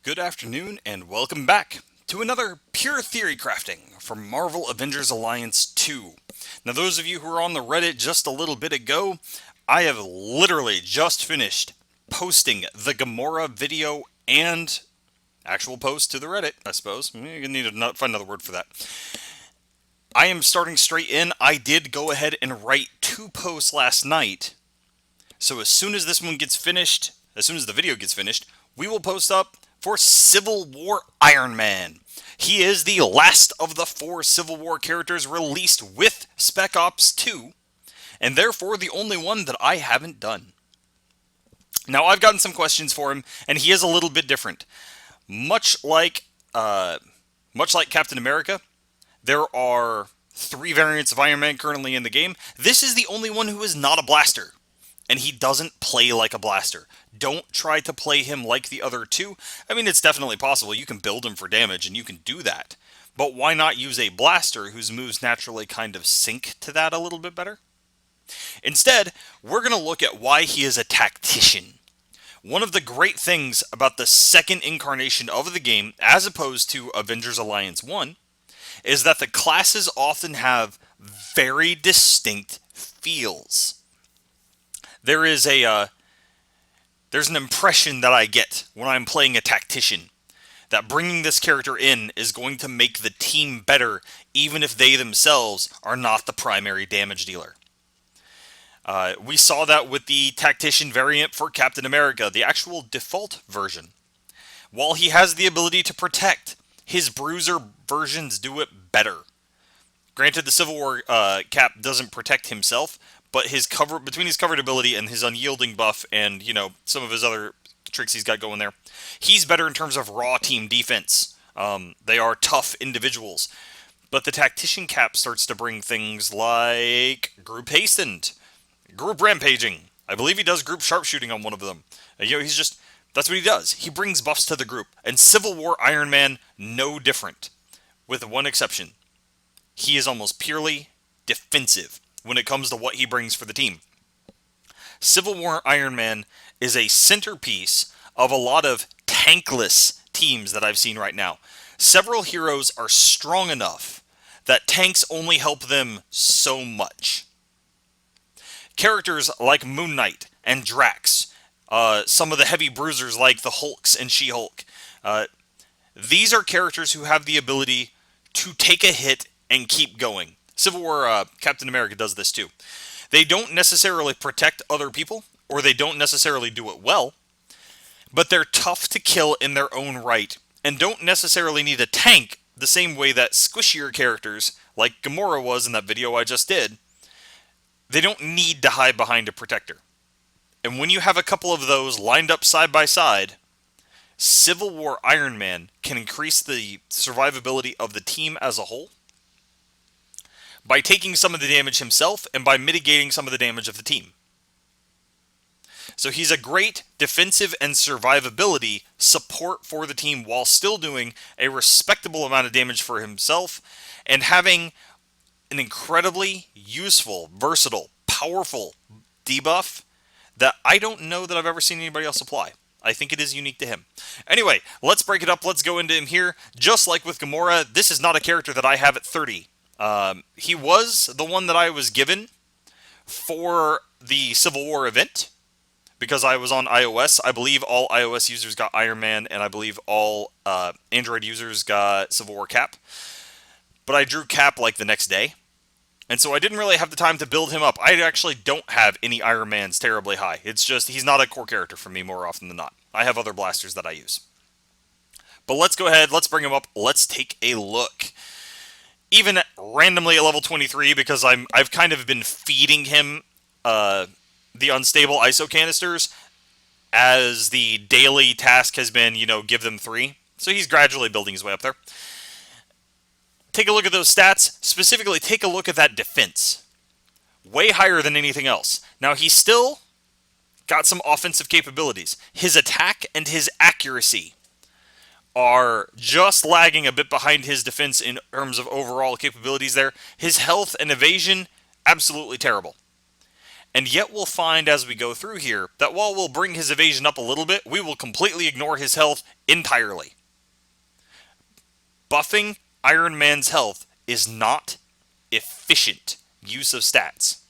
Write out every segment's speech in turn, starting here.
Good afternoon, and welcome back to another Pure Theory Crafting from Marvel Avengers Alliance 2. Now, those of you who were on the Reddit just a little bit ago, I have literally just finished posting the Gamora video and actual post to the Reddit, I suppose. You need to find another word for that. I am starting straight in. I did go ahead and write two posts last night. So as soon as this one gets finished, as soon as the video gets finished, we will post up for Civil War Iron Man. He is the last of the four Civil War characters released with Spec Ops 2, and therefore the only one that I haven't done. Now, I've gotten some questions for him, and he is a little bit different. Much like, uh, much like Captain America, there are three variants of Iron Man currently in the game. This is the only one who is not a blaster, and he doesn't play like a blaster. Don't try to play him like the other two. I mean, it's definitely possible. You can build him for damage, and you can do that. But why not use a blaster whose moves naturally kind of sync to that a little bit better? Instead, we're going to look at why he is a tactician. One of the great things about the second incarnation of the game, as opposed to Avengers Alliance 1, is that the classes often have very distinct feels. There is there's an impression that I get when I'm playing a tactician that bringing this character in is going to make the team better, even if they themselves are not the primary damage dealer. We saw that with the tactician variant for Captain America, the actual default version. While he has the ability to protect, his bruiser versions do it better. Granted, the Civil War Cap doesn't protect himself, but his between his covered ability and his unyielding buff and, some of his other tricks he's got going there, he's better in terms of raw team defense. They are tough individuals. But the Tactician Cap starts to bring things like Group Hastened, Group Rampaging. I believe he does Group Sharpshooting on one of them. That's what he does. He brings buffs to the group. And Civil War Iron Man, no different. With one exception. He is almost purely defensive when it comes to what he brings for the team. Civil War Iron Man is a centerpiece of a lot of tankless teams that I've seen right now. Several heroes are strong enough that tanks only help them so much. Characters like Moon Knight and Drax, some of the heavy bruisers like the Hulks and She-Hulk, these are characters who have the ability to take a hit and keep going. Civil War Captain America does this too. They don't necessarily protect other people, or they don't necessarily do it well, but they're tough to kill in their own right, and don't necessarily need a tank the same way that squishier characters, like Gamora was in that video I just did, they don't need to hide behind a protector. And when you have a couple of those lined up side by side, Civil War Iron Man can increase the survivability of the team as a whole by taking some of the damage himself and by mitigating some of the damage of the team. So he's a great defensive and survivability support for the team while still doing a respectable amount of damage for himself and having an incredibly useful, versatile, powerful debuff that I don't know that I've ever seen anybody else apply. I think it is unique to him. Anyway, let's break it up. Let's go into him here. Just like with Gamora, this is not a character that I have at 30. He was the one that I was given for the Civil War event because I was on iOS. I believe all iOS users got Iron Man, and I believe all Android users got Civil War Cap. But I drew Cap like the next day, and so I didn't really have the time to build him up. I actually don't have any Iron Mans terribly high. It's just he's not a core character for me more often than not. I have other blasters that I use. But let's go ahead, let's bring him up, let's take a look. Even randomly at level 23, because I've kind of been feeding him the unstable ISO canisters as the daily task has been, give them 3. So he's gradually building his way up there. Take a look at those stats. Specifically, take a look at that defense. Way higher than anything else. Now, he's still got some offensive capabilities. His attack and his accuracy are just lagging a bit behind his defense in terms of overall capabilities there. His health and evasion, absolutely terrible. And yet we'll find as we go through here that while we'll bring his evasion up a little bit, we will completely ignore his health entirely. Buffing Iron Man's health is not efficient use of stats.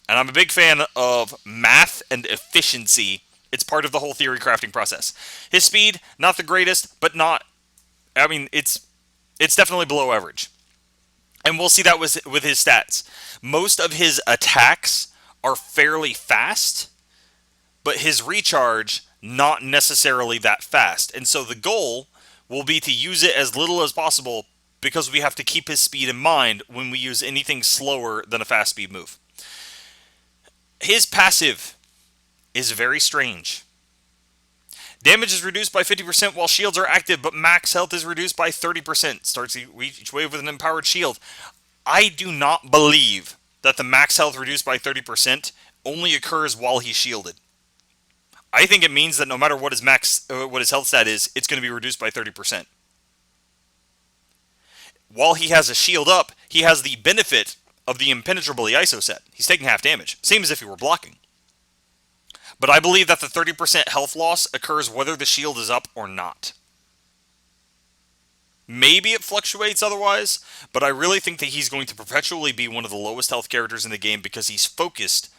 And I'm a big fan of math and efficiency. It's part of the whole theory crafting process. His speed, not the greatest, but not... I mean, it's definitely below average. And we'll see that with his stats. Most of his attacks are fairly fast, but his recharge, not necessarily that fast. And so the goal will be to use it as little as possible because we have to keep his speed in mind when we use anything slower than a fast speed move. His passive is very strange. Damage is reduced by 50% while shields are active, but max health is reduced by 30%. Starts each wave with an empowered shield. I do not believe that the max health reduced by 30% only occurs while he's shielded. I think it means that no matter what his health stat is, it's going to be reduced by 30%. While he has a shield up, he has the benefit of the impenetrably ISO set. He's taking half damage, same as if he were blocking. But I believe that the 30% health loss occurs whether the shield is up or not. Maybe it fluctuates otherwise, but I really think that he's going to perpetually be one of the lowest health characters in the game because he's focused.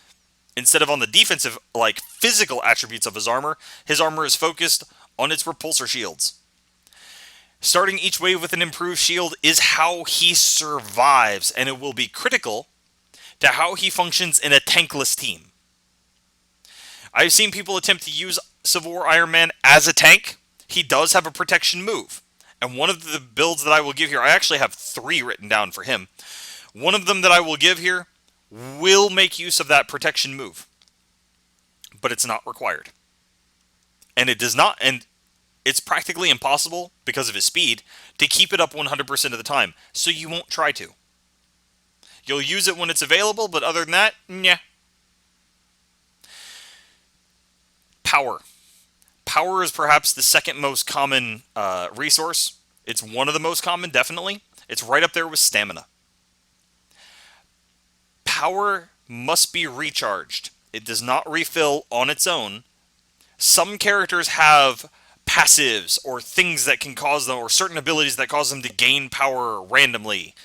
Instead of on the defensive, like, physical attributes of his armor is focused on its repulsor shields. Starting each wave with an improved shield is how he survives, and it will be critical to how he functions in a tankless team. I've seen people attempt to use Civil War Iron Man as a tank. He does have a protection move. And one of the builds that I will give here, I actually have 3 written down for him. One of them that I will give here will make use of that protection move. But it's not required. And it does not, and it's practically impossible, because of his speed, to keep it up 100% of the time. So you won't try to. You'll use it when it's available, but other than that, yeah. Power. Power is perhaps the second most common resource. It's one of the most common, definitely. It's right up there with stamina. Power must be recharged. It does not refill on its own. Some characters have passives or things that can cause them, or certain abilities that cause them to gain power randomly.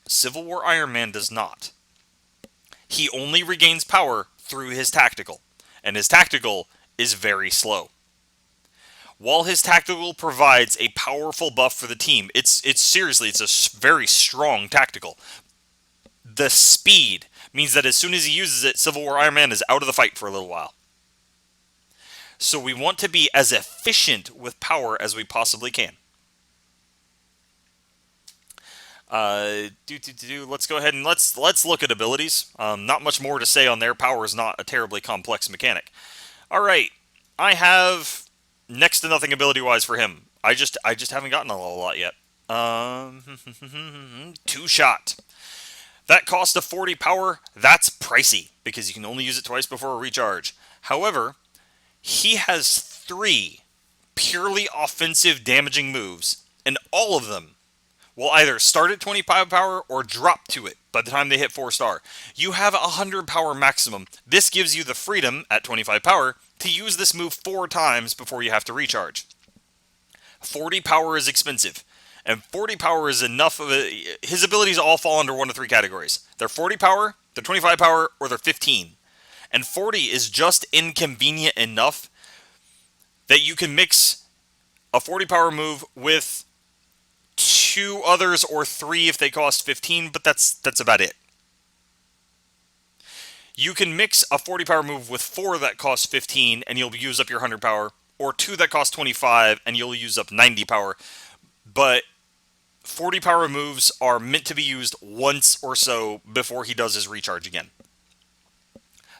Civil War Iron Man does not. He only regains power through his tactical. And his tactical is very slow. While his tactical provides a powerful buff for the team, it's a very strong tactical. The speed means that as soon as he uses it, Civil War Iron Man is out of the fight for a little while. So we want to be as efficient with power as we possibly can. Let's go ahead and let's look at abilities. Not much more to say on there. Power is not a terribly complex mechanic. All right, I have next to nothing ability-wise for him. I just haven't gotten a lot yet. 2-shot. That cost of 40 power. That's pricey because you can only use it twice before a recharge. However, he has 3 purely offensive damaging moves, and all of them will either start at 25 power or drop to it by the time they hit 4-star. You have 100 power maximum. This gives you the freedom at 25 power to use this move 4 times before you have to recharge. 40 power is expensive, and 40 power is enough of it. His abilities all fall under one of 3 categories. They're 40 power, they're 25 power, or they're 15. And 40 is just inconvenient enough that you can mix a 40 power move with 2 others or 3 if they cost 15, but that's about it. You can mix a 40 power move with 4 that cost 15 and you'll use up your 100 power, or 2 that cost 25 and you'll use up 90 power. But 40 power moves are meant to be used once or so before he does his recharge again.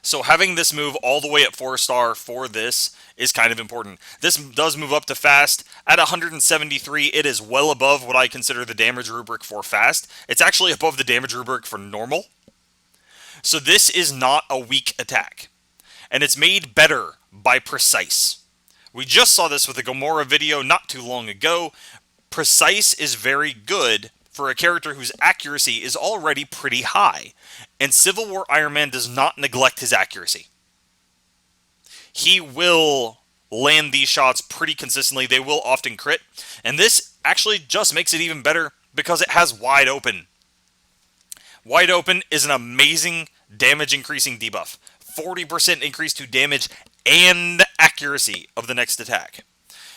So having this move all the way at 4-star for this is kind of important. This does move up to fast. At 173, it is well above what I consider the damage rubric for fast. It's actually above the damage rubric for normal. So this is not a weak attack. And it's made better by Precise. We just saw this with the Gamora video not too long ago. Precise is very good for a character whose accuracy is already pretty high, and Civil War Iron Man does not neglect his accuracy. He will land these shots pretty consistently. They will often crit, and this actually just makes it even better because it has Wide Open. Wide Open is an amazing damage increasing debuff. 40% increase to damage and accuracy of the next attack.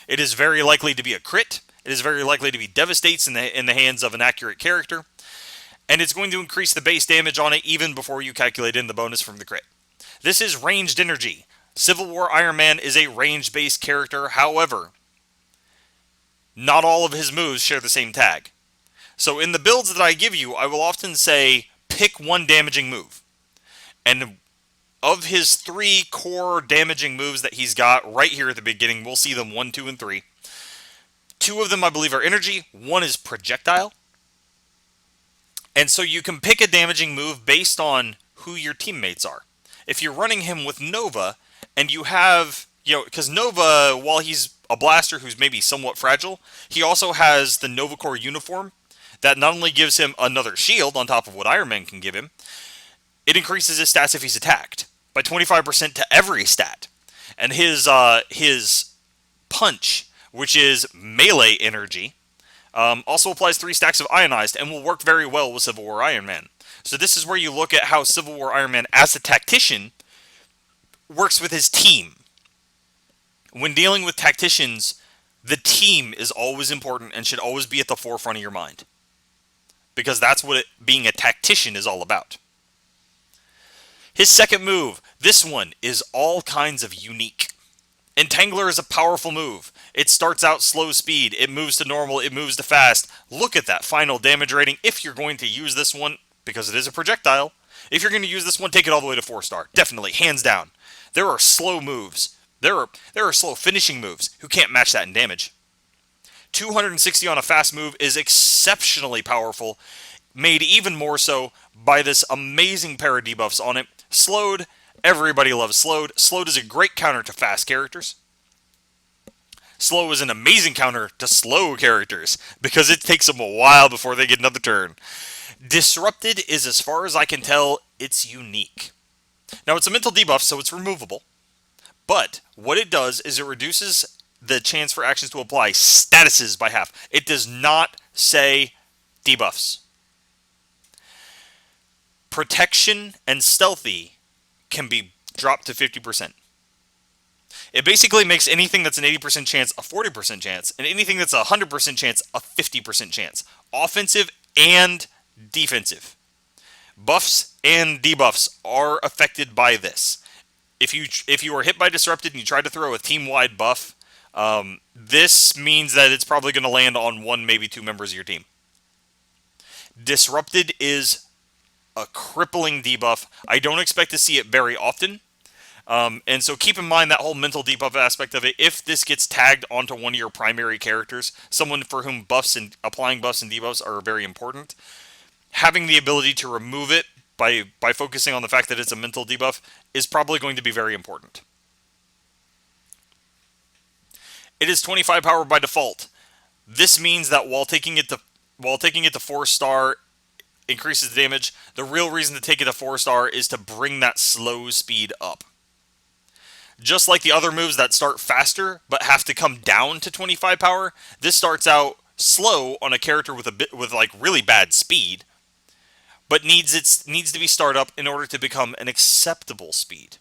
It is very likely to be a crit. It is very likely to be devastates in the hands of an accurate character. And it's going to increase the base damage on it even before you calculate in the bonus from the crit. This is ranged energy. Civil War Iron Man is a range-based character. However, not all of his moves share the same tag. So in the builds that I give you, I will often say, pick one damaging move. And of his 3 core damaging moves that he's got right here at the beginning, we'll see them 1, 2, and 3. 2 of them, I believe, are energy. 1 is projectile. And so you can pick a damaging move based on who your teammates are. If you're running him with Nova, and you have, because Nova, while he's a blaster who's maybe somewhat fragile, he also has the Nova Corps uniform that not only gives him another shield on top of what Iron Man can give him, it increases his stats if he's attacked by 25% to every stat. And his punch, which is melee energy, also applies 3 stacks of ionized and will work very well with Civil War Iron Man. So this is where you look at how Civil War Iron Man, as a tactician, works with his team. When dealing with tacticians, the team is always important and should always be at the forefront of your mind. Because that's what being a tactician is all about. His second move, this one is all kinds of unique. Entangler is a powerful move. It starts out slow speed, it moves to normal, it moves to fast. Look at that final damage rating. If you're going to use this one, because it is a projectile, if you're going to use this one, take it all the way to 4-star. Definitely, hands down. There are slow moves. There are slow finishing moves who can't match that in damage. 260 on a fast move is exceptionally powerful, made even more so by this amazing pair of debuffs on it. Slowed, everybody loves Slowed. Slowed is a great counter to fast characters. Slow is an amazing counter to slow characters, because it takes them a while before they get another turn. Disrupted is, as far as I can tell, it's unique. Now, it's a mental debuff, so it's removable. But what it does is it reduces the chance for actions to apply statuses by half. It does not say debuffs. Protection and stealthy can be dropped to 50%. It basically makes anything that's an 80% chance a 40% chance, and anything that's a 100% chance a 50% chance. Offensive and defensive. Buffs and debuffs are affected by this. If you are hit by Disrupted and you try to throw a team-wide buff, this means that it's probably going to land on 1, maybe 2 members of your team. Disrupted is a crippling debuff. I don't expect to see it very often. And so keep in mind that whole mental debuff aspect of it. If this gets tagged onto one of your primary characters, someone for whom buffs and applying buffs and debuffs are very important, having the ability to remove it by focusing on the fact that it's a mental debuff is probably going to be very important. It is 25 power by default. This means that while taking it to 4-star increases the damage, the real reason to take it to 4-star is to bring that slow speed up. Just like the other moves that start faster but have to come down to 25 power, this starts out slow on a character with like really bad speed, but needs to be started up in order to become an acceptable speed.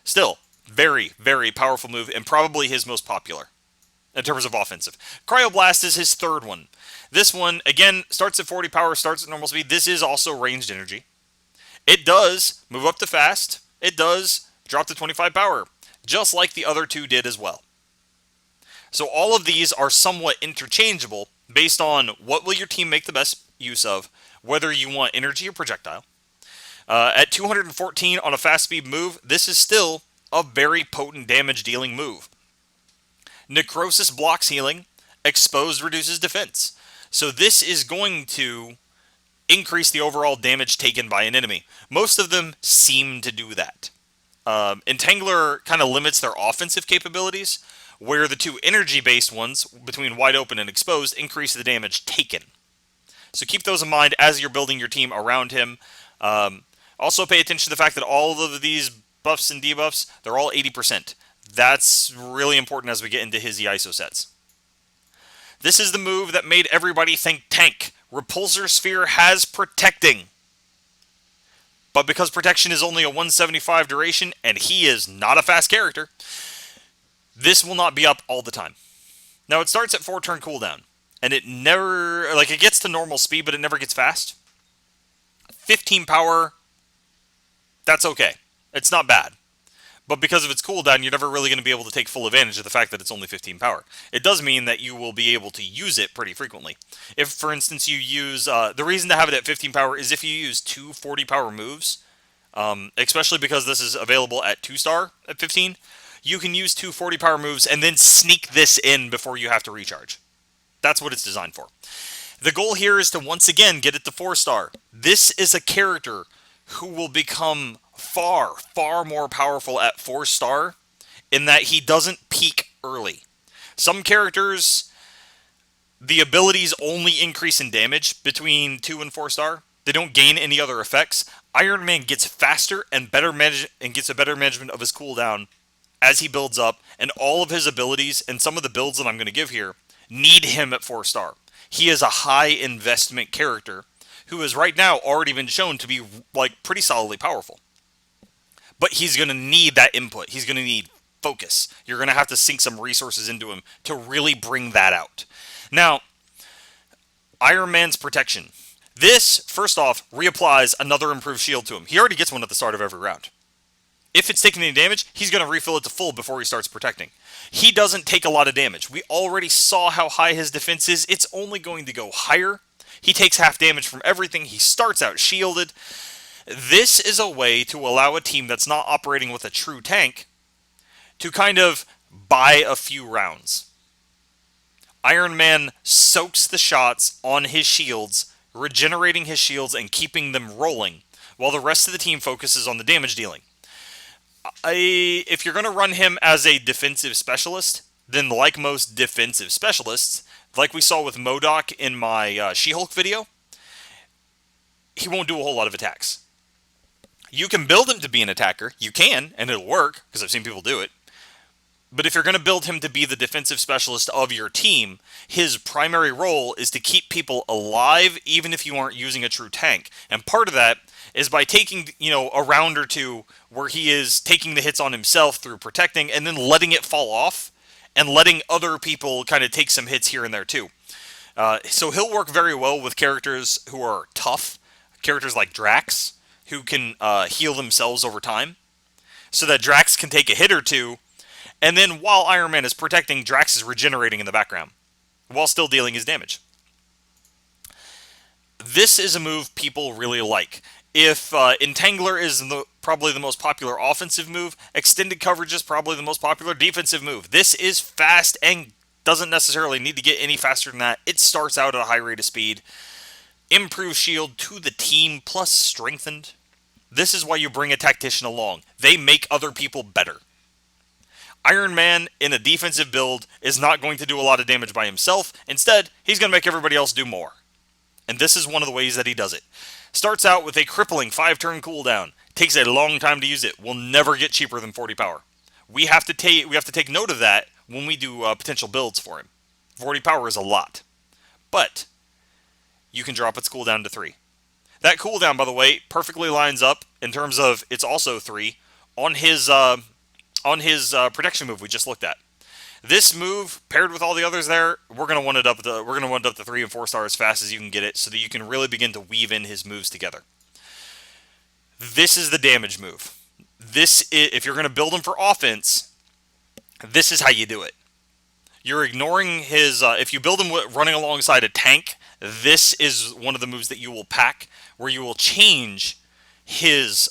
Still, very, very powerful move, and probably his most popular in terms of offensive. Cryoblast is his third one. This one, again, starts at 40 power, starts at normal speed. This is also ranged energy. It does move up to fast. It does drop to 25 power, just like the other 2 did as well. So all of these are somewhat interchangeable based on what will your team make the best use of, whether you want energy or projectile. At 214 on a fast speed move, this is still a very potent damage dealing move. Necrosis blocks healing, Exposed reduces defense. So this is going to increase the overall damage taken by an enemy. Most of them seem to do that. Entangler kind of limits their offensive capabilities, where the two energy-based ones, between wide open and exposed, increase the damage taken. So keep those in mind as you're building your team around him. Also pay attention to the fact that all of these buffs and debuffs, they're all 80%. That's really important as we get into his ISO sets. This is the move that made everybody think tank. Repulsor Sphere has protecting. But because protection is only a 175 duration, and he is not a fast character, this will not be up all the time. Now, it starts at 4 turn cooldown, and it never, it gets to normal speed, but it never gets fast. 15 power, that's okay. It's not bad. But because of its cooldown, you're never really going to be able to take full advantage of the fact that it's only 15 power. It does mean that you will be able to use it pretty frequently. If, for instance, you use... the reason to have it at 15 power is if you use 2 40 power moves, especially because this is available at 2-star at 15, you can use 2 40 power moves and then sneak this in before you have to recharge. That's what it's designed for. The goal here is to once again get it to 4-star. This is a character who will become far, far more powerful at 4-star in that he doesn't peak early. Some characters, the abilities only increase in damage between 2 and 4-star. They don't gain any other effects. Iron Man gets faster and gets a better management of his cooldown as he builds up, and all of his abilities and some of the builds that I'm going to give here need him at 4-star. He is a high investment character who has right now already been shown to be pretty solidly powerful. But he's going to need that input. He's going to need focus. You're going to have to sink some resources into him to really bring that out. Now, Iron Man's protection. This, first off, reapplies another improved shield to him. He already gets one at the start of every round. If it's taking any damage, he's going to refill it to full before he starts protecting. He doesn't take a lot of damage. We already saw how high his defense is. It's only going to go higher. He takes half damage from everything. He starts out shielded. This is a way to allow a team that's not operating with a true tank to kind of buy a few rounds. Iron Man soaks the shots on his shields, regenerating his shields and keeping them rolling, while the rest of the team focuses on the damage dealing. If you're going to run him as a defensive specialist, then like most defensive specialists, like we saw with MODOK in my She-Hulk video, he won't do a whole lot of attacks. You can build him to be an attacker. You can, and it'll work, because I've seen people do it. But if you're going to build him to be the defensive specialist of your team, his primary role is to keep people alive, even if you aren't using a true tank. And part of that is by taking, a round or two where he is taking the hits on himself through protecting, and then letting it fall off, and letting other people kind of take some hits here and there too. So he'll work very well with characters who are tough, characters like Drax, who can heal themselves over time, so that Drax can take a hit or two, and then while Iron Man is protecting, Drax is regenerating in the background, while still dealing his damage. This is a move people really like. If Entangler is probably the most popular offensive move, Extended Coverage is probably the most popular defensive move. This is fast and doesn't necessarily need to get any faster than that. It starts out at a high rate of speed. Improved shield to the team, plus strengthened. This is why you bring a tactician along. They make other people better. Iron Man, in a defensive build, is not going to do a lot of damage by himself. Instead, he's going to make everybody else do more. And this is one of the ways that he does it. Starts out with a crippling 5-turn cooldown. Takes a long time to use it. Will never get cheaper than 40 power. We have to take note of that when we do potential builds for him. 40 power is a lot. But you can drop its cooldown to 3. That cooldown, by the way, perfectly lines up in terms of it's also 3 on his protection move we just looked at. This move paired with all the others there, we're gonna want it up to 3 and 4 star as fast as you can get it, so that you can really begin to weave in his moves together. This is the damage move. If you're gonna build him for offense, this is how you do it. You're ignoring his. If you build him running alongside a tank, this is one of the moves that you will pack, where you will change his.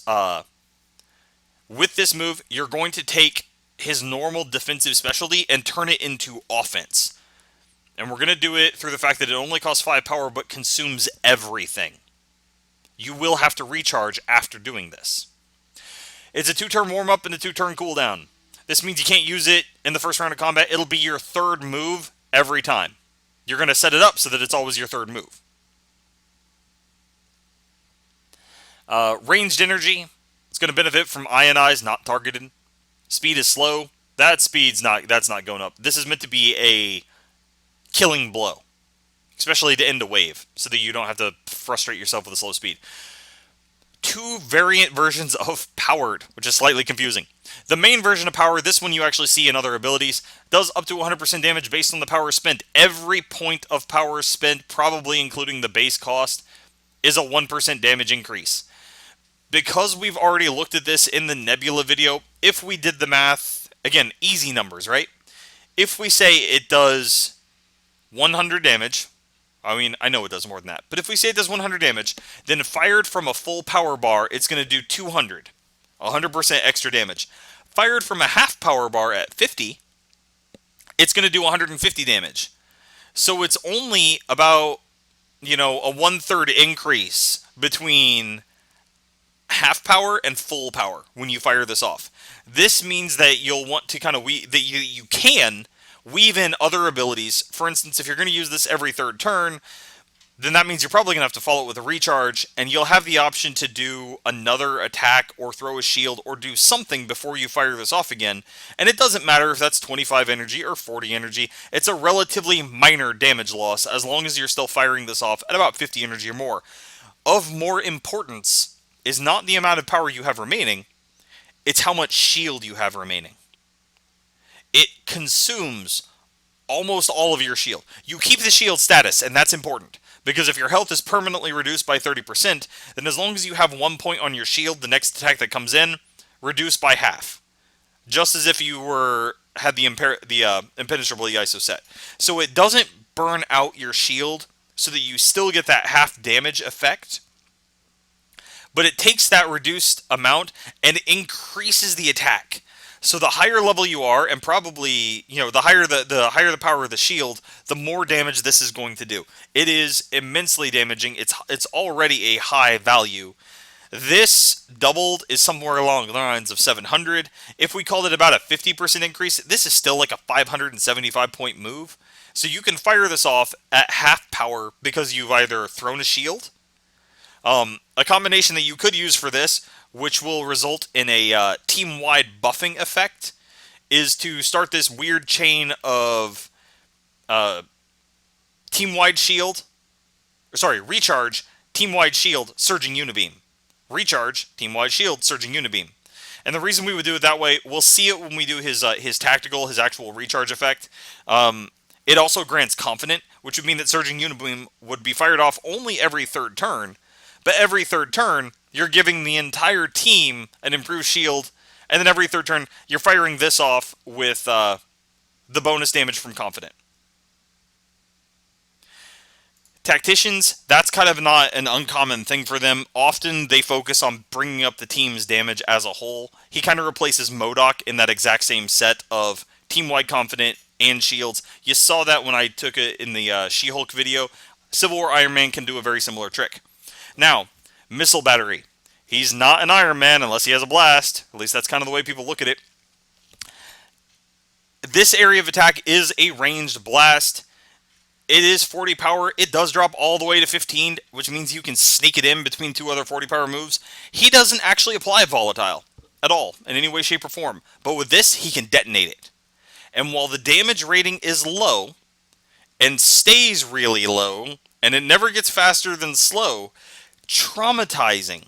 With this move, you're going to take his normal defensive specialty and turn it into offense. And we're going to do it through the fact that it only costs 5 power, but consumes everything. You will have to recharge after doing this. It's a 2-turn warm-up and a 2-turn cooldown. This means you can't use it in the first round of combat. It'll be your third move every time. You're going to set it up so that it's always your third move. Ranged energy. It's going to benefit from ionized, not targeted. Speed is slow. That's not going up. This is meant to be a killing blow, especially to end a wave, so that you don't have to frustrate yourself with a slow speed. 2 variant versions of powered, which is slightly confusing. The main version of power, this one you actually see in other abilities, does up to 100% damage based on the power spent. Every point of power spent, probably including the base cost, is a 1% damage increase. Because we've already looked at this in the Nebula video, if we did the math, again, easy numbers, right? If we say it does 100 damage, I mean, I know it does more than that, but if we say it does 100 damage, then fired from a full power bar, it's going to do 200. 100% extra damage. Fired from a half power bar at 50, it's going to do 150 damage. So it's only about, a 1/3 increase between half power and full power when you fire this off. This means that you'll want to kind of you can weave in other abilities. For instance, if you're going to use this every third turn, then that means you're probably going to have to follow it with a recharge, and you'll have the option to do another attack or throw a shield or do something before you fire this off again. And it doesn't matter if that's 25 energy or 40 energy. It's a relatively minor damage loss as long as you're still firing this off at about 50 energy or more. Of more importance is not the amount of power you have remaining, it's how much shield you have remaining. It consumes almost all of your shield. You keep the shield status, and that's important, because if your health is permanently reduced by 30%, then as long as you have 1 point on your shield, the next attack that comes in, reduced by half. Just as if you had the impenetrable ISO set. So it doesn't burn out your shield, so that you still get that half damage effect, but it takes that reduced amount and increases the attack. So the higher level you are, and probably, the higher the power of the shield, the more damage this is going to do. It is immensely damaging. It's already a high value. This doubled is somewhere along the lines of 700. If we called it about a 50% increase, this is still like a 575 point move. So you can fire this off at half power because you've either thrown a shield. A combination that you could use for this, which will result in a team-wide buffing effect, is to start this weird chain of team-wide shield, recharge, team-wide shield, surging unibeam. Recharge, team-wide shield, surging unibeam. And the reason we would do it that way, we'll see it when we do his tactical, his actual recharge effect. It also grants confident, which would mean that surging unibeam would be fired off only every third turn. But every third turn, you're giving the entire team an improved shield, and then every third turn, you're firing this off with the bonus damage from Confident. Tacticians, that's kind of not an uncommon thing for them. Often they focus on bringing up the team's damage as a whole. He kind of replaces MODOK in that exact same set of team-wide Confident and shields. You saw that when I took it in the She-Hulk video. Civil War Iron Man can do a very similar trick. Now, Missile Battery. He's not an Iron Man unless he has a blast. At least that's kind of the way people look at it. This area of attack is a ranged blast. It is 40 power. It does drop all the way to 15, which means you can sneak it in between 2 other 40 power moves. He doesn't actually apply Volatile at all, in any way, shape, or form. But with this, he can detonate it. And while the damage rating is low, and stays really low, and it never gets faster than slow, Traumatizing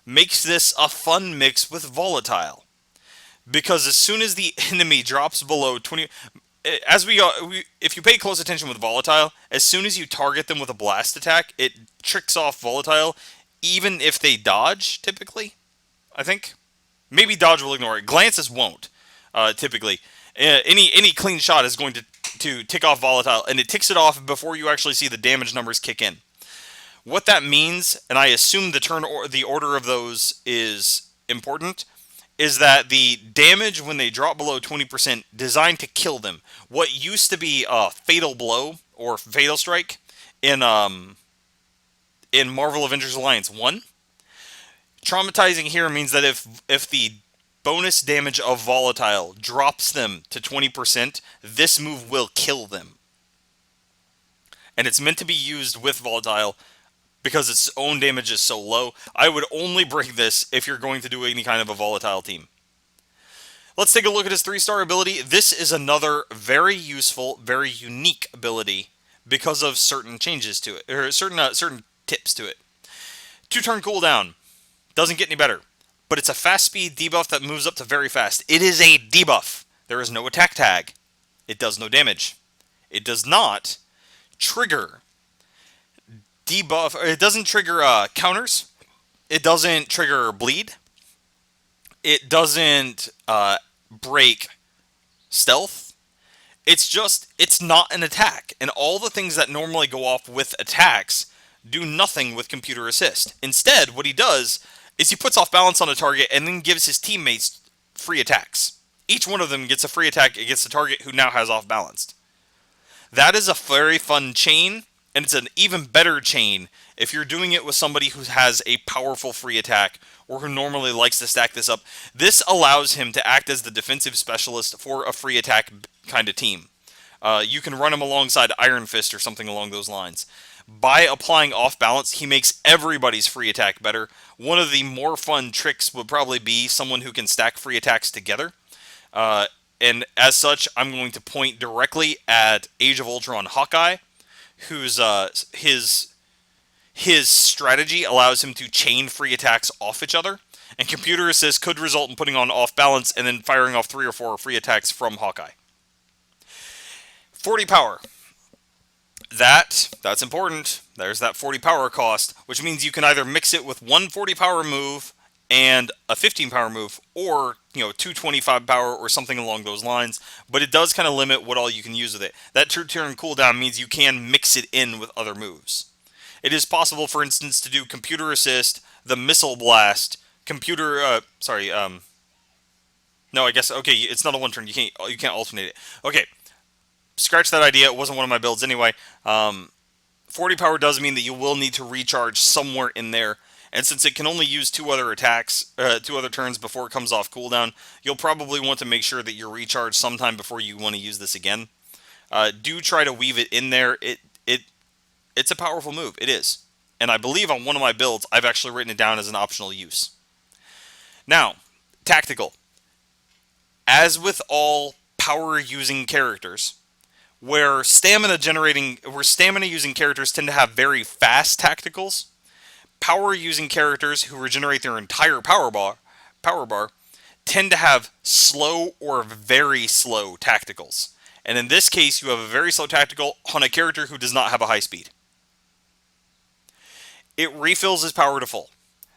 makes this a fun mix with Volatile. Because as soon as the enemy drops below 20... if you pay close attention with Volatile, as soon as you target them with a blast attack, it tricks off Volatile, even if they dodge, typically, I think. Maybe dodge will ignore it. Glances won't, typically. Any clean shot is going to tick off Volatile, and it ticks it off before you actually see the damage numbers kick in. What that means, and I assume the order of those is important, is that the damage when they drop below 20% designed to kill them. What used to be a Fatal Blow or Fatal Strike in Marvel Avengers Alliance 1, Traumatizing here means that if the bonus damage of Volatile drops them to 20%, this move will kill them. And it's meant to be used with Volatile because its own damage is so low. I would only bring this if you're going to do any kind of a Volatile team. Let's take a look at his 3-star ability. This is another very useful, very unique ability because of certain changes to it, or certain tips to it. 2-turn cooldown. Doesn't get any better. But it's a fast speed debuff that moves up to very fast. It is a debuff. There is no attack tag. It does no damage. It does not trigger debuff. It doesn't trigger counters. It doesn't trigger bleed. It doesn't break stealth. It's not an attack. And all the things that normally go off with attacks do nothing with computer assist. Instead, what he does is he puts off balance on a target and then gives his teammates free attacks. Each one of them gets a free attack against the target who now has off balanced. That is a very fun chain, and it's an even better chain if you're doing it with somebody who has a powerful free attack or who normally likes to stack this up. This allows him to act as the defensive specialist for a free attack kind of team. You can run him alongside Iron Fist or something along those lines. By applying off balance, he makes everybody's free attack better. One of the more fun tricks would probably be someone who can stack free attacks together. And as such, I'm going to point directly at Age of Ultron Hawkeye, whose his strategy allows him to chain free attacks off each other. And computer assist could result in putting on off balance and then firing off 3 or 4 free attacks from Hawkeye. 40 power. That's important. There's that 40 power cost, which means you can either mix it with one 40 power move and a 15 power move, or 225 power or something along those lines. But it does kind of limit what all you can use with it. That 2-turn cooldown means you can mix it in with other moves. It is possible, for instance, to do computer assist, the missile blast, no, I guess okay. It's not a 1-turn. You can't alternate it. Okay. Scratch that idea. It wasn't one of my builds anyway. 40 power does mean that you will need to recharge somewhere in there. And since it can only use 2 other attacks, 2 other turns before it comes off cooldown, you'll probably want to make sure that you're recharged sometime before you want to use this again. Do try to weave it in there. It's a powerful move. It is. And I believe on one of my builds, I've actually written it down as an optional use. Now, tactical. As with all power-using characters, where stamina using characters tend to have very fast tacticals, power using characters who regenerate their entire power bar tend to have slow or very slow tacticals. And in this case, you have a very slow tactical on a character who does not have a high speed. It refills his power to full.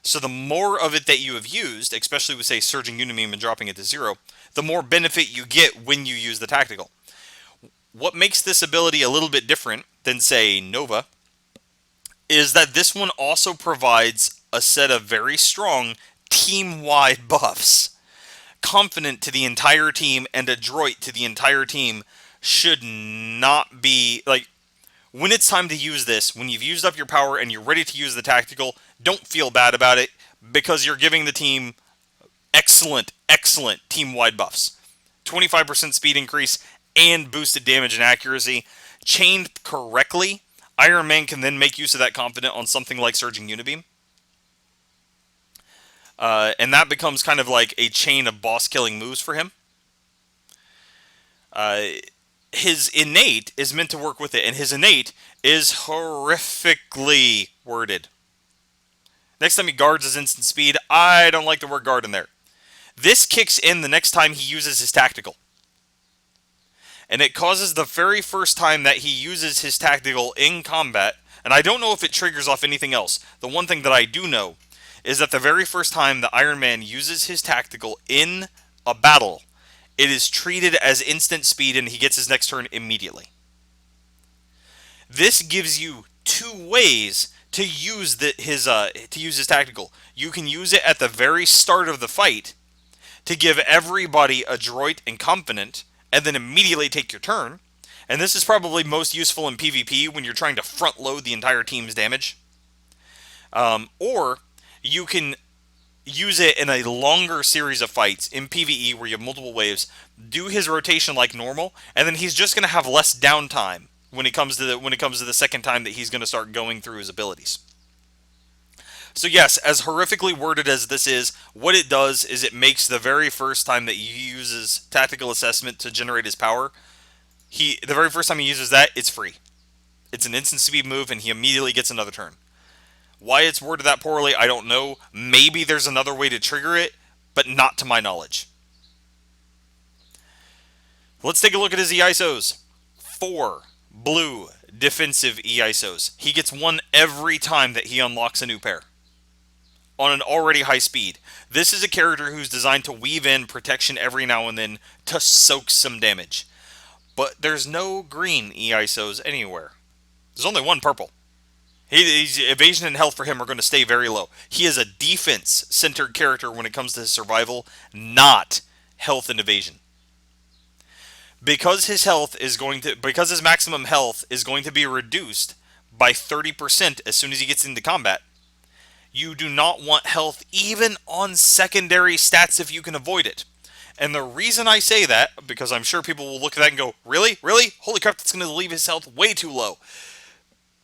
So the more of it that you have used, especially with, say, Surging Unibeam and dropping it to 0, the more benefit you get when you use the tactical. What makes this ability a little bit different than, say, Nova, is that this one also provides a set of very strong team-wide buffs. Confident to the entire team and adroit to the entire team should not be, like, when it's time to use this, when you've used up your power and you're ready to use the tactical, don't feel bad about it, because you're giving the team excellent team-wide buffs. 25% speed increase and boosted damage and accuracy. Chained correctly, Iron Man can then make use of that confident on something like Surging Unibeam. And that becomes kind of like a chain of boss-killing moves for him. His innate is meant to work with it, and his innate is horrifically worded. Next time he guards his instant speed, I don't like the word guard in there. This kicks in the next time he uses his tactical. And it causes the very first time that he uses his tactical in combat, and I don't know if it triggers off anything else. The one thing that I do know is that the very first time the Iron Man uses his tactical in a battle, it is treated as instant speed and he gets his next turn immediately. This gives you 2 ways to use his tactical. You can use it at the very start of the fight to give everybody adroit and confident, and then immediately take your turn. And this is probably most useful in PvP when you're trying to front load the entire team's damage. Or you can use it in a longer series of fights in PvE where you have multiple waves, do his rotation like normal, and then he's just going to have less downtime when it comes to the second time that he's going to start going through his abilities. So yes, as horrifically worded as this is, what it does is it makes the very first time that he uses tactical assessment to generate his power, the very first time he uses that, it's free. It's an instant speed move, and he immediately gets another turn. Why it's worded that poorly, I don't know. Maybe there's another way to trigger it, but not to my knowledge. Let's take a look at his EISOs. 4 blue defensive EISOs. He gets one every time that he unlocks a new pair on an already high speed. This is a character who's designed to weave in protection every now and then to soak some damage. But there's no green EISOs anywhere. There's only one purple. Evasion and health for him are going to stay very low. He is a defense-centered character when it comes to his survival, not health and evasion. Because his maximum health is going to be reduced by 30% as soon as he gets into combat, you do not want health even on secondary stats if you can avoid it. And the reason I say that, because I'm sure people will look at that and go, really? Really? Holy crap, that's going to leave his health way too low.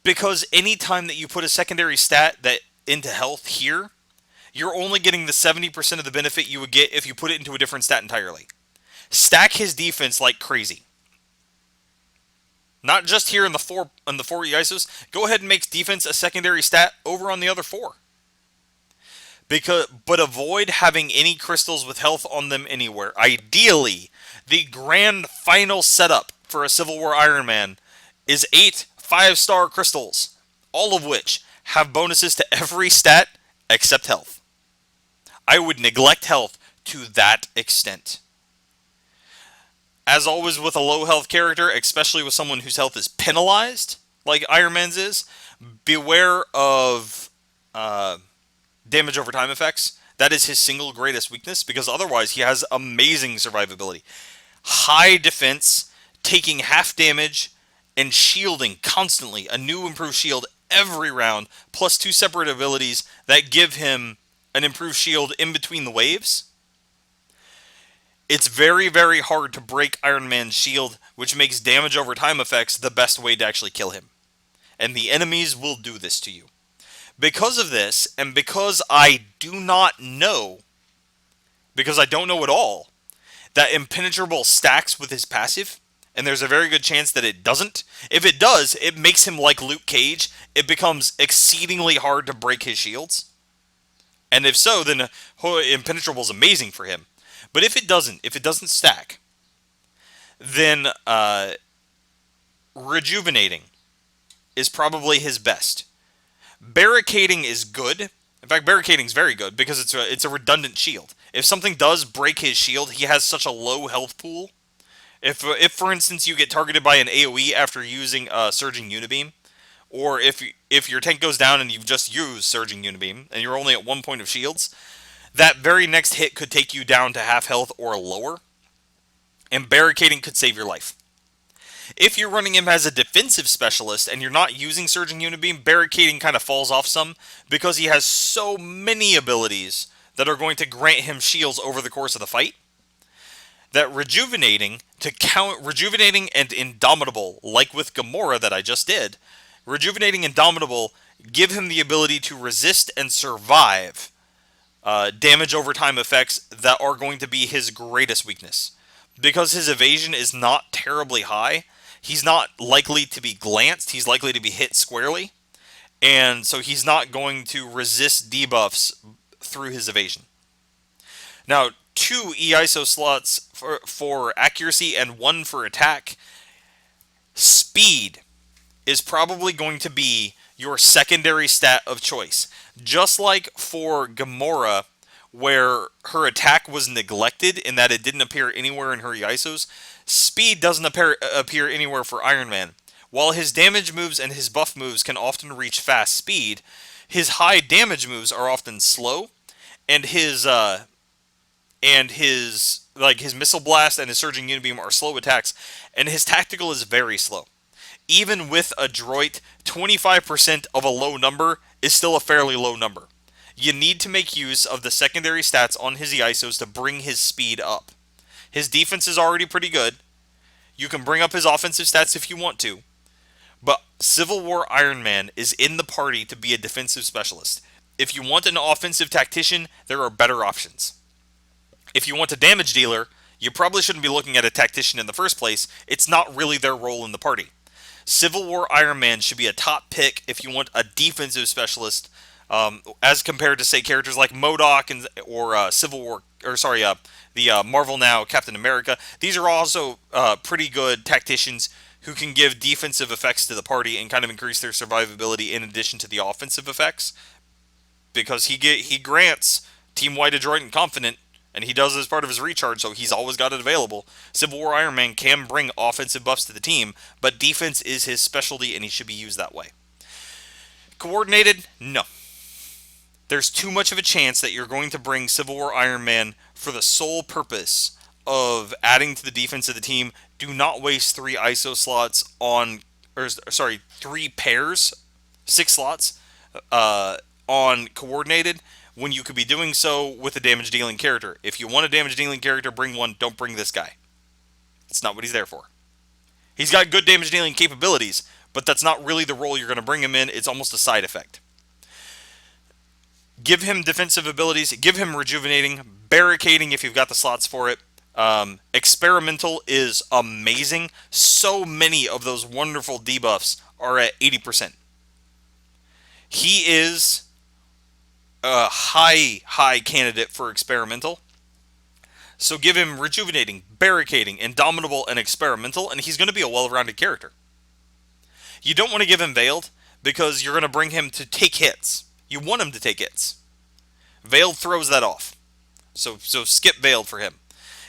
Because anytime that you put a secondary stat that into health here, you're only getting the 70% of the benefit you would get if you put it into a different stat entirely. Stack his defense like crazy. Not just here in the four EISOs. Go ahead and make defense a secondary stat over on the other 4. But avoid having any crystals with health on them anywhere. Ideally, the grand final setup for a Civil War Iron Man is 8 5-star crystals, all of which have bonuses to every stat except health. I would neglect health to that extent. As always with a low health character, especially with someone whose health is penalized, like Iron Man's is, beware of damage over time effects. That is his single greatest weakness, because otherwise he has amazing survivability. High defense, taking half damage, and shielding constantly. A new improved shield every round, plus 2 separate abilities that give him an improved shield in between the waves. It's very, very hard to break Iron Man's shield, which makes damage over time effects the best way to actually kill him. And the enemies will do this to you. Because of this, and because I do not know, because I don't know at all, that Impenetrable stacks with his passive, and there's a very good chance that it doesn't. If it does, it makes him like Luke Cage. It becomes exceedingly hard to break his shields. And if so, then Impenetrable is amazing for him. But if it doesn't stack, then Rejuvenating is probably his best. Barricading is good. In fact, Barricading is very good because it's a redundant shield. If something does break his shield, he has such a low health pool. If for instance you get targeted by an AoE after using Surging Unibeam, or if your tank goes down and you've just used Surging Unibeam and you're only at 1 point of shields, that very next hit could take you down to half health or lower, and Barricading could save your life. If you're running him as a defensive specialist and you're not using Surging Unibeam, Barricading kind of falls off some because he has so many abilities that are going to grant him shields over the course of the fight. That Rejuvenating and Indomitable, like with Gamora that I just did, Rejuvenating and Indomitable give him the ability to resist and survive damage over time effects that are going to be his greatest weakness. Because his evasion is not terribly high, he's not likely to be glanced, he's likely to be hit squarely, and so he's not going to resist debuffs through his evasion. Now, 2 EISO slots for accuracy and 1 for attack. Speed is probably going to be your secondary stat of choice. Just like for Gamora, where her attack was neglected in that it didn't appear anywhere in her EISOs, speed doesn't appear anywhere for Iron Man. While his damage moves and his buff moves can often reach fast speed, his high damage moves are often slow, and his Missile Blast and his Surging Unibeam are slow attacks, and his tactical is very slow. Even with adroit, 25% of a low number is still a fairly low number. You need to make use of the secondary stats on his EISOs to bring his speed up. His defense is already pretty good. You can bring up his offensive stats if you want to. But Civil War Iron Man is in the party to be a defensive specialist. If you want an offensive tactician, there are better options. If you want a damage dealer, you probably shouldn't be looking at a tactician in the first place. It's not really their role in the party. Civil War Iron Man should be a top pick if you want a defensive specialist, as compared to say characters like MODOK and or Civil War, or sorry, the Marvel Now Captain America. These are also pretty good tacticians who can give defensive effects to the party and kind of increase their survivability in addition to the offensive effects, because he grants team wide adroit and confident, and he does it as part of his recharge, so he's always got it available. Civil War Iron Man can bring offensive buffs to the team, but defense is his specialty, and he should be used that way. Coordinated? No. There's too much of a chance that you're going to bring Civil War Iron Man for the sole purpose of adding to the defense of the team. Do not waste 3 ISO slots on, or sorry, 3 pairs, 6 slots on coordinated, when you could be doing so with a damage dealing character. If you want a damage dealing character, bring one. Don't bring this guy. It's not what he's there for. He's got good damage dealing capabilities, but that's not really the role you're going to bring him in. It's almost a side effect. Give him defensive abilities. Give him rejuvenating, barricading if you've got the slots for it. Experimental is amazing. So many of those wonderful debuffs are at 80%. He is a high candidate for experimental. So give him rejuvenating, barricading, indomitable, and experimental, and he's going to be a well-rounded character. You don't want to give him veiled, because you're going to bring him to take hits. You want him to take hits. Veiled throws that off. So skip veiled for him.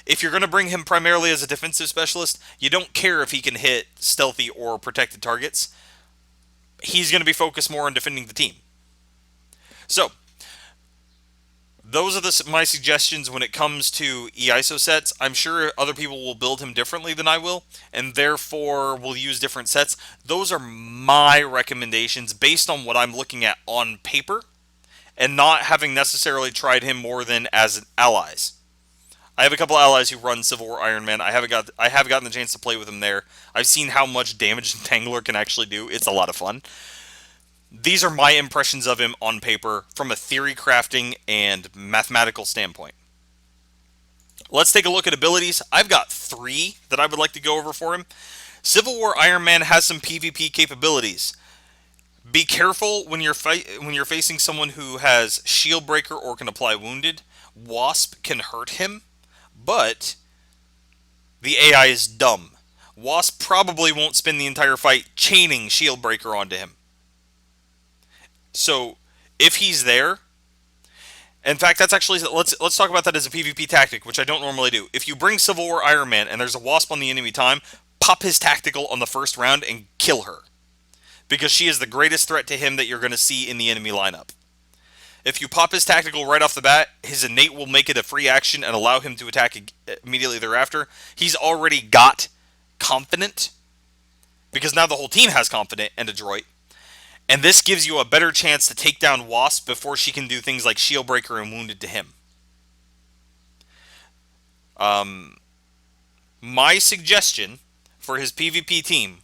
If you're going to bring him primarily as a defensive specialist, you don't care if he can hit stealthy or protected targets. He's going to be focused more on defending the team. So, those are my suggestions when it comes to EISO sets. I'm sure other people will build him differently than I will, and therefore will use different sets. Those are my recommendations based on what I'm looking at on paper, and not having necessarily tried him more than as allies. I have a couple allies who run Civil War Iron Man. I have gotten the chance to play with him there. I've seen how much damage Entangler can actually do. It's a lot of fun. These are my impressions of him on paper from a theory crafting and mathematical standpoint. Let's take a look at abilities. I've got 3 that I would like to go over for him. Civil War Iron Man has some PvP capabilities. Be careful when you're facing someone who has Shield Breaker or can apply Wounded. Wasp can hurt him, but the AI is dumb. Wasp probably won't spend the entire fight chaining Shield Breaker onto him. So, if he's there, in fact, that's actually, let's talk about that as a PvP tactic, which I don't normally do. If you bring Civil War Iron Man and there's a Wasp on the enemy time, pop his tactical on the first round and kill her, because she is the greatest threat to him that you're going to see in the enemy lineup. If you pop his tactical right off the bat, his innate will make it a free action and allow him to attack immediately thereafter. He's already got confident, because now the whole team has confident and adroit. And this gives you a better chance to take down Wasp before she can do things like Shield Breaker and Wounded to him. My suggestion for his PvP team,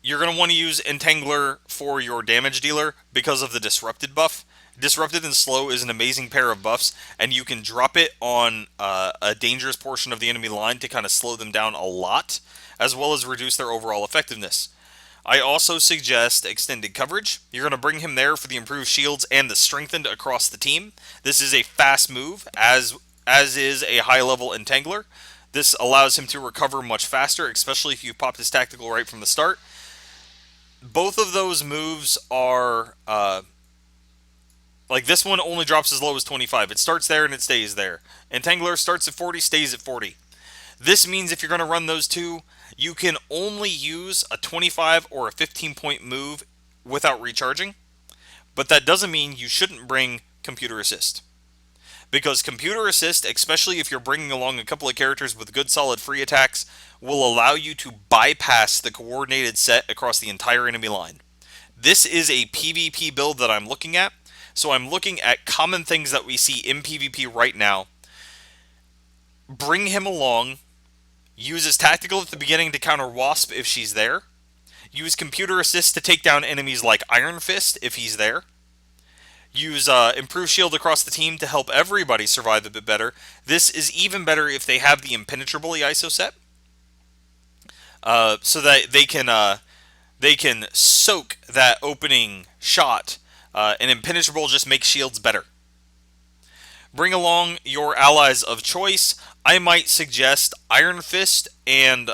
you're going to want to use Entangler for your damage dealer because of the Disrupted buff. Disrupted and Slow is an amazing pair of buffs, and you can drop it on a dangerous portion of the enemy line to kind of slow them down a lot, as well as reduce their overall effectiveness. I also suggest Extended Coverage. You're going to bring him there for the improved shields and the strengthened across the team. This is a fast move, as is a high-level Entangler. This allows him to recover much faster, especially if you popped his tactical right from the start. Both of those moves are, like this one only drops as low as 25. It starts there and it stays there. Entangler starts at 40, stays at 40. This means if you're going to run those two, you can only use a 25 or a 15-point move without recharging, but that doesn't mean you shouldn't bring Computer Assist. Because Computer Assist, especially if you're bringing along a couple of characters with good solid free attacks, will allow you to bypass the coordinated set across the entire enemy line. This is a PvP build that I'm looking at. So I'm looking at common things that we see in PvP right now. Bring him along. Use his tactical at the beginning to counter Wasp if she's there. Use computer assist to take down enemies like Iron Fist if he's there. Use improved shield across the team to help everybody survive a bit better. This is even better if they have the impenetrable ISO set, so that they can soak that opening shot. And impenetrable just makes shields better. Bring along your allies of choice. I might suggest Iron Fist and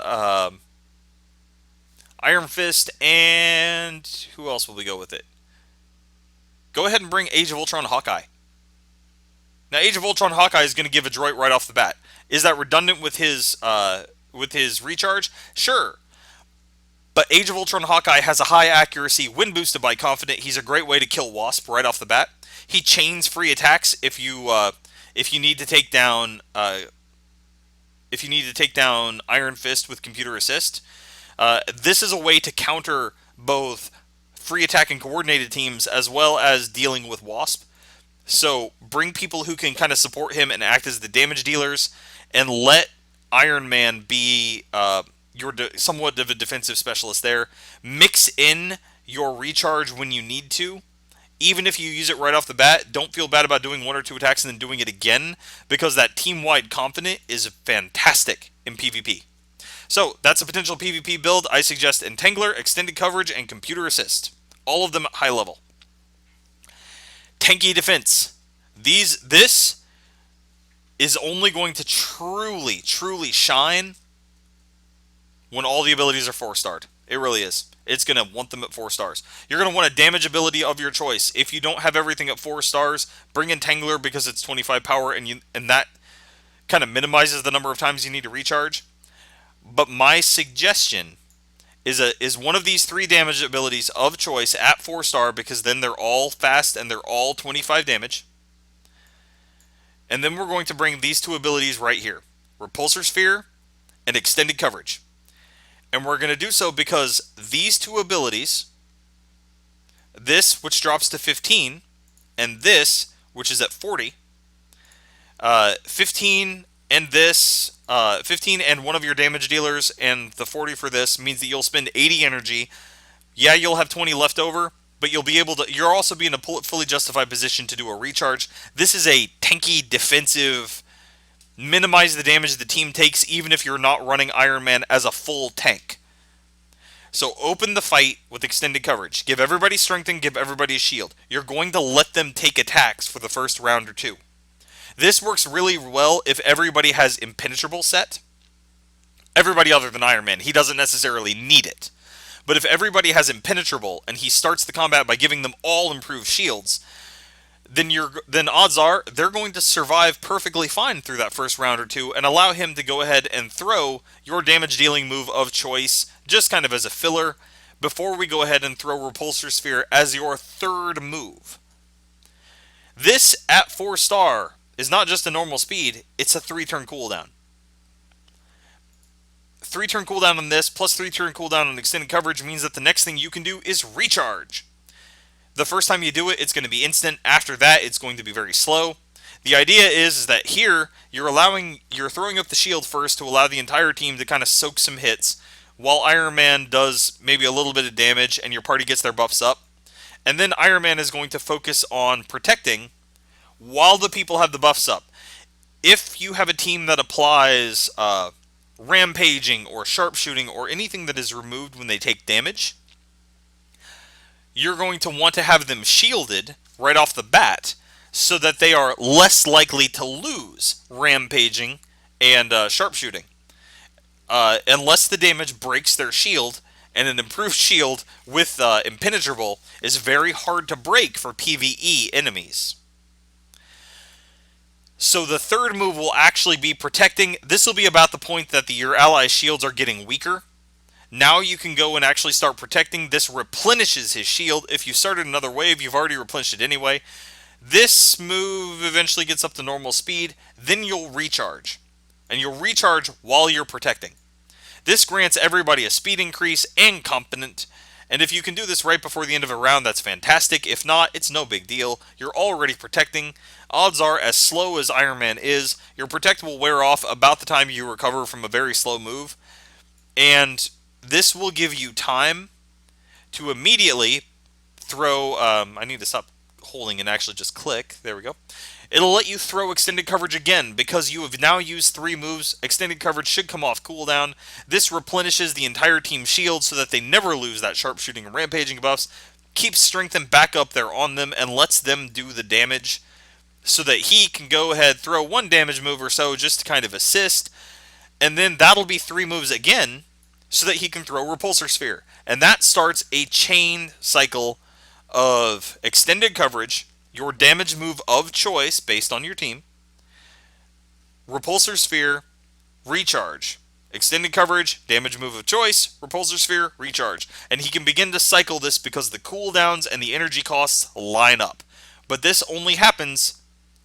who else will we go with it? Go ahead and bring Age of Ultron Hawkeye. Now, Age of Ultron Hawkeye is going to give Adroit right off the bat. Is that redundant with his recharge? Sure. But Age of Ultron Hawkeye has a high accuracy when boosted by Confident. He's a great way to kill Wasp right off the bat. He chains free attacks if you need to take down Iron Fist with computer assist. This is a way to counter both free attack and coordinated teams as well as dealing with Wasp. So bring people who can kind of support him and act as the damage dealers, and let Iron Man be somewhat of a defensive specialist there. Mix in your recharge when you need to. Even if you use it right off the bat, don't feel bad about doing 1 or 2 attacks and then doing it again, because that team-wide Confident is fantastic in PvP. So, that's a potential PvP build. I suggest Entangler, Extended Coverage, and Computer Assist. All of them at high level. Tanky Defense. This is only going to truly shine when all the abilities are 4-starred. It really is. It's going to want them at 4 stars. You're going to want a damage ability of your choice. If you don't have everything at 4 stars, bring Entangler because it's 25 power, and that kind of minimizes the number of times you need to recharge. But my suggestion is one of these 3 damage abilities of choice at 4-star, because then they're all fast and they're all 25 damage. And then we're going to bring these 2 abilities right here. Repulsor Sphere and Extended Coverage. And we're going to do so because these 2 abilities, this, which drops to 15, and this, which is at 40, 15 and this, 15 and one of your damage dealers, and the 40 for this, means that you'll spend 80 energy. Yeah, you'll have 20 left over, but you'll also be in a fully justified position to do a recharge. This is a tanky defensive, minimize the damage the team takes, even if you're not running Iron Man as a full tank. So open the fight with Extended Coverage. Give everybody strength and give everybody a shield. You're going to let them take attacks for the first round or 2. This works really well if everybody has Impenetrable set. Everybody other than Iron Man. He doesn't necessarily need it. But if everybody has Impenetrable and he starts the combat by giving them all improved shields, then odds are they're going to survive perfectly fine through that first round or 2 and allow him to go ahead and throw your damage dealing move of choice just kind of as a filler before we go ahead and throw Repulsor Sphere as your 3rd move. This at 4-star is not just a normal speed, it's a 3-turn cooldown. 3-turn cooldown on this plus 3-turn cooldown on Extended Coverage means that the next thing you can do is recharge. The first time you do it, it's going to be instant. After that, it's going to be very slow. The idea is that here, you're throwing up the shield first to allow the entire team to kind of soak some hits, while Iron Man does maybe a little bit of damage and your party gets their buffs up. And then Iron Man is going to focus on protecting while the people have the buffs up. If you have a team that applies rampaging or sharpshooting or anything that is removed when they take damage, you're going to want to have them shielded right off the bat so that they are less likely to lose rampaging and sharpshooting. Unless the damage breaks their shield, and an improved shield with Impenetrable is very hard to break for PvE enemies. So the 3rd move will actually be protecting. This will be about the point that your allies' shields are getting weaker. Now you can go and actually start protecting. This replenishes his shield. If you started another wave, you've already replenished it anyway. This move eventually gets up to normal speed. Then you'll recharge. And you'll recharge while you're protecting. This grants everybody a speed increase and Confident And if you can do this right before the end of a round, that's fantastic. If not, it's no big deal. You're already protecting. Odds are, as slow as Iron Man is, your protect will wear off about the time you recover from a very slow move. And this will give you time to immediately throw... I need to stop holding and actually just click. There we go. It'll let you throw extended coverage again because you have now used 3 moves. Extended coverage should come off cooldown. This replenishes the entire team's shield so that they never lose that sharpshooting and rampaging buffs. Keeps strength and back up there on them and lets them do the damage so that he can go ahead, throw 1 damage move or so just to kind of assist. And then that'll be 3 moves again so that he can throw Repulsor Sphere. And that starts a chain cycle of extended coverage, your damage move of choice based on your team, Repulsor Sphere, recharge. Extended coverage, damage move of choice, Repulsor Sphere, recharge. And he can begin to cycle this because the cooldowns and the energy costs line up. But this only happens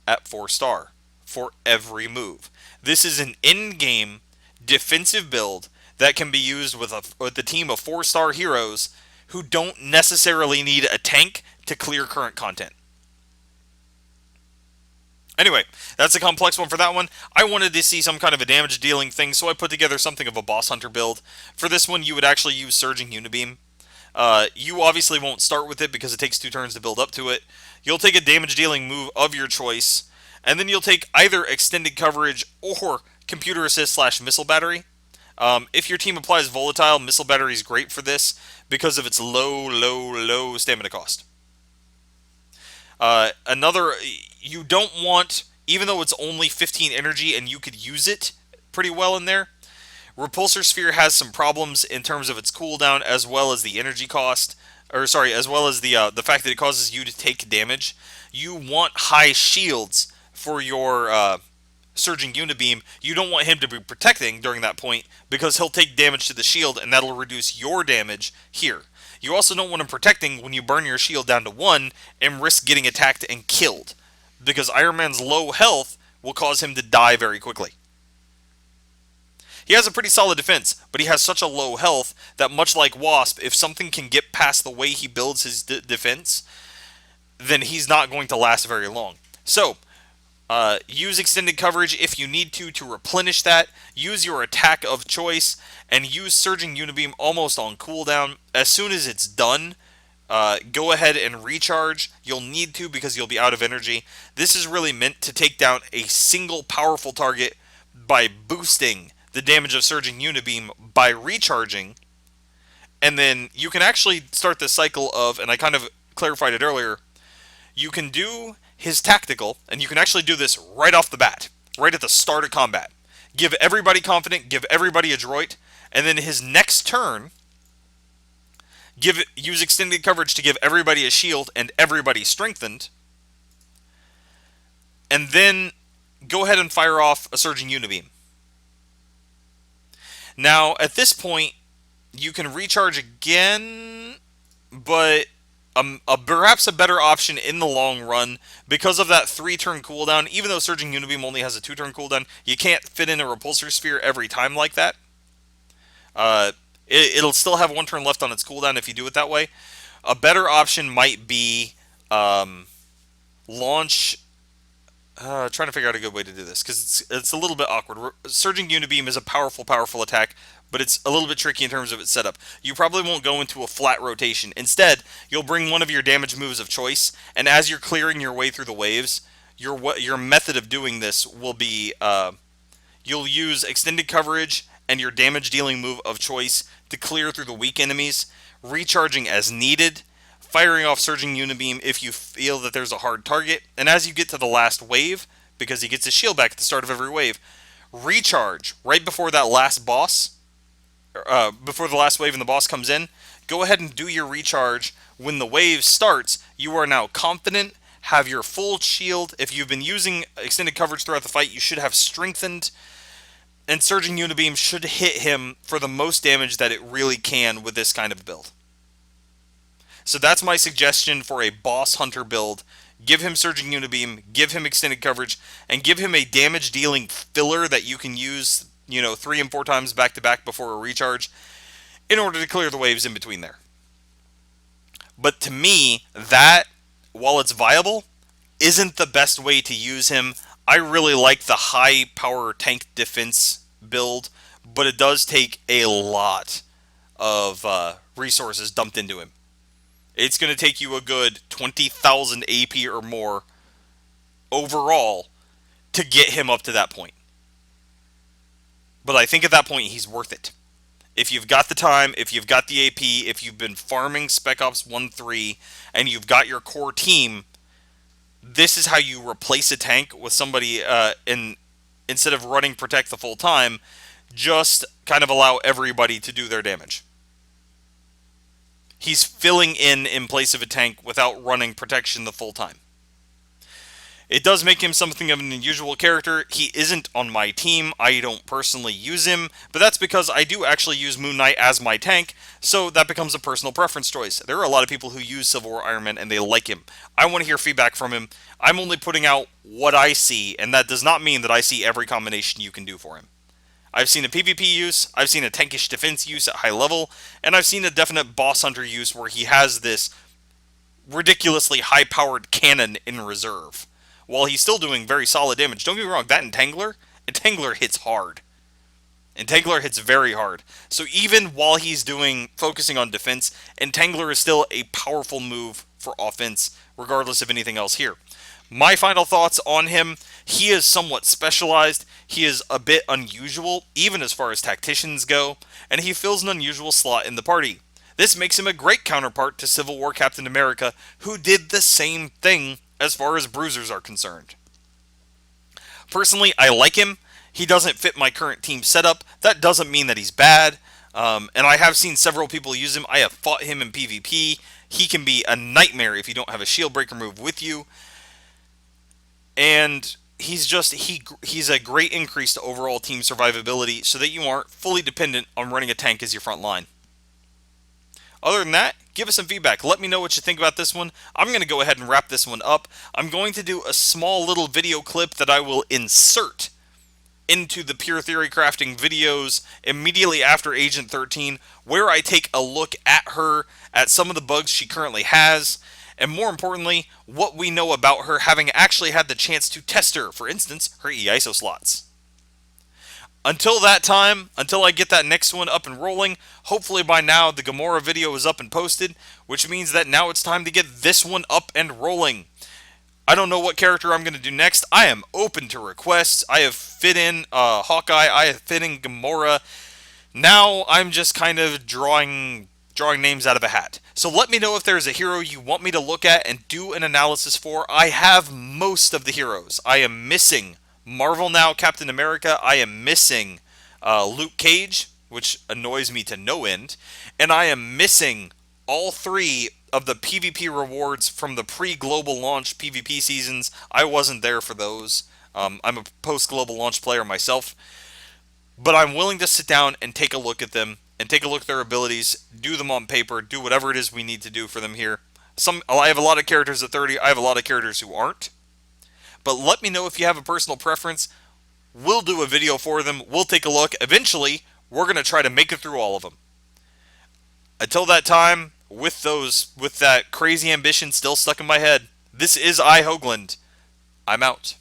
at 4-star for every move. This is an in-game defensive build that can be used with a team of 4-star heroes who don't necessarily need a tank to clear current content. Anyway, that's a complex one for that one. I wanted to see some kind of a damage dealing thing, so I put together something of a boss hunter build. For this one, you would actually use Surging Unibeam. You obviously won't start with it because it takes 2 turns to build up to it. You'll take a damage dealing move of your choice, and then you'll take either extended coverage or computer assist / missile battery. If your team applies volatile, missile battery is great for this because of its low stamina cost. You don't want, even though it's only 15 energy and you could use it pretty well in there, Repulsor Sphere has some problems in terms of its cooldown as well as the energy cost, as well as the fact that it causes you to take damage. You want high shields for your Surging Unibeam. You don't want him to be protecting during that point because he'll take damage to the shield and that'll reduce your damage here. You also don't want him protecting when you burn your shield down to 1 and risk getting attacked and killed, because Iron Man's low health will cause him to die very quickly. He has a pretty solid defense, but he has such a low health that, much like Wasp, if something can get past the way he builds his defense, then he's not going to last very long. So, use extended coverage if you need to replenish that. Use your attack of choice and use Surging Unibeam almost on cooldown. As soon as it's done, go ahead and recharge. You'll need to because you'll be out of energy. This is really meant to take down a single powerful target by boosting the damage of Surging Unibeam by recharging. And then you can actually start the cycle of, and I kind of clarified it earlier, you can do his tactical, and you can actually do this right off the bat, right at the start of combat. Give everybody confident, give everybody adroit, and then his next turn, use extended coverage to give everybody a shield and everybody strengthened, and then go ahead and fire off a Surging Unibeam. Now, at this point, you can recharge again, but perhaps a better option in the long run, because of that 3-turn cooldown. Even though Surging Unibeam only has a 2-turn cooldown, you can't fit in a Repulsor Sphere every time like that. It'll still have 1 turn left on its cooldown if you do it that way. A better option might be launch... trying to figure out a good way to do this, because it's a little bit awkward. Surging Unibeam is a powerful attack, but it's a little bit tricky in terms of its setup. You probably won't go into a flat rotation. Instead, you'll bring one of your damage moves of choice, and as you're clearing your way through the waves, your method of doing this will be you'll use extended coverage and your damage dealing move of choice to clear through the weak enemies, recharging as needed, firing off Surging Unibeam if you feel that there's a hard target, and as you get to the last wave, because he gets his shield back at the start of every wave, recharge right before that last boss, before the last wave and the boss comes in. Go ahead and do your recharge. When the wave starts, you are now confident, have your full shield. If you've been using extended coverage throughout the fight, you should have strengthened, and Surging Unibeam should hit him for the most damage that it really can with this kind of build. So that's my suggestion for a boss hunter build. Give him Surging Unibeam, give him extended coverage, and give him a damage dealing filler that you can use, 3 and 4 times back to back before a recharge in order to clear the waves in between there. But to me, that, while it's viable, isn't the best way to use him. I really like the high power tank defense build, but it does take a lot of resources dumped into him. It's going to take you a good 20,000 AP or more overall to get him up to that point. But I think at that point he's worth it. If you've got the time, if you've got the AP, if you've been farming Spec Ops 1-3, and you've got your core team, this is how you replace a tank with somebody, instead of running Protect the full time, just kind of allow everybody to do their damage. He's filling in place of a tank without running Protection the full time. It does make him something of an unusual character. He isn't on my team. I don't personally use him, but that's because I do actually use Moon Knight as my tank, so that becomes a personal preference choice. There are a lot of people who use Civil War Iron Man and they like him. I want to hear feedback from him. I'm only putting out what I see, and that does not mean that I see every combination you can do for him. I've seen a PvP use, I've seen a tankish defense use at high level, and I've seen a definite boss hunter use where he has this ridiculously high-powered cannon in reserve, while he's still doing very solid damage. Don't get me wrong, that Entangler hits hard. Entangler hits very hard. So even while he's focusing on defense, Entangler is still a powerful move for offense, regardless of anything else here. My final thoughts on him: he is somewhat specialized, he is a bit unusual, even as far as tacticians go, and he fills an unusual slot in the party. This makes him a great counterpart to Civil War Captain America, who did the same thing as far as bruisers are concerned. Personally, I like him. He doesn't fit my current team setup. That doesn't mean that he's bad. And I have seen several people use him. I have fought him in PvP. He can be a nightmare if you don't have a shield breaker move with you. And he's a great increase to overall team survivability so that you aren't fully dependent on running a tank as your front line. Other than that, give us some feedback. Let me know what you think about this one. I'm going to go ahead and wrap this one up. I'm going to do a small little video clip that I will insert into the Pure Theory Crafting videos immediately after Agent 13, where I take a look at her, at some of the bugs she currently has, and more importantly, what we know about her having actually had the chance to test her, for instance, her EISO slots. Until that time, until I get that next one up and rolling, hopefully by now the Gamora video is up and posted, which means that now it's time to get this one up and rolling. I don't know what character I'm going to do next. I am open to requests. I have fit in Hawkeye, I have fit in Gamora. Now I'm just kind of drawing names out of a hat. So let me know if there's a hero you want me to look at and do an analysis for. I have most of the heroes. I am missing Marvel Now Captain America. I am missing Luke Cage, which annoys me to no end. And I am missing all three of the PvP rewards from the pre-global launch PvP seasons. I wasn't there for those. I'm a post-global launch player myself. But I'm willing to sit down and take a look at them, and take a look at their abilities, do them on paper, do whatever it is we need to do for them here. I have a lot of characters at 30, I have a lot of characters who aren't. But let me know if you have a personal preference. We'll do a video for them, we'll take a look. Eventually, we're going to try to make it through all of them. Until that time, with that crazy ambition still stuck in my head, this is I, Hoagland. I'm out.